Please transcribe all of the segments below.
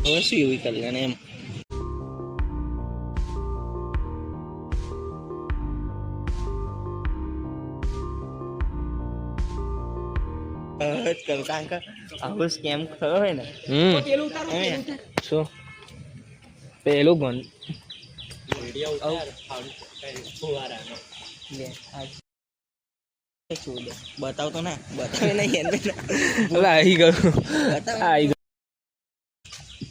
હવે શું એવું કરી લેને એમ. કારણ કે આવો સ્કેમ થયો હોય ને. શું પેલું પણ બતાવતો ના બતાવે નહીં આવી ગયું આવી ગયું.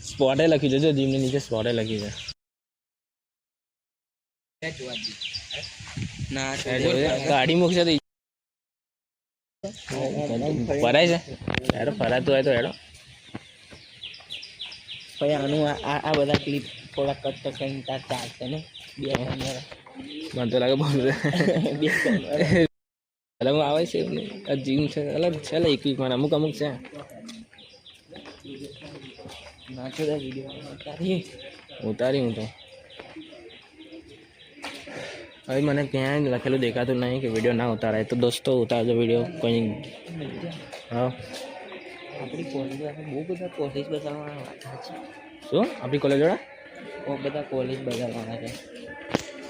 સ્પોટે લખી છે જો જીમને નીચે સ્પોટે લખી છે. ના ગાડી મૂકશે તો ફરાય છે હેડો ફરાતું હોય તો હેડો. ભાઈ આનું આ બધા ક્લિપ થોડા કટ તો કઈ ચાલશે ને. બે મને તો લાગે બોલ અલગ આવે છે જીમ છે અલગ છે એક વીકમાં અમુક છે. નાખો વિડીયો ઉતારી હું તો હવે મને ક્યાંય લખેલું દેખાતું નહીં કે વિડીયો ના ઉતારાય તો દોસ્તો ઉતારજો વિડીયો કોઈ. હા આપણી કોલેજ બહુ બધા કોલેજ બતાવવાના છે. શું આપણી કોલેજ વાળા બહુ બધા કોલેજ બદલવાના છે.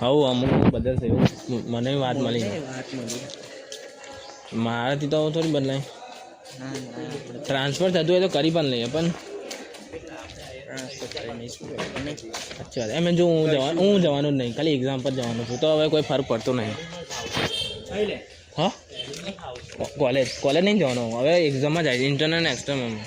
હા અમુક બદલશે એવું મને વાત મળી. મારાથી તો થોડી બદલાય. ટ્રાન્સફર થતું હોય તો કરી પણ લઈએ પણ અચ્છા એમ જો હું જવાનું જ નહીં ખાલી એક્ઝામ પર જવાનું છું તો હવે કોઈ ફરક પડતો નહીં. હા કોલેજ નહીં જવાનું હવે એક્ઝામમાં જાય ઇન્ટરનલ એક્સટર્નલમાં.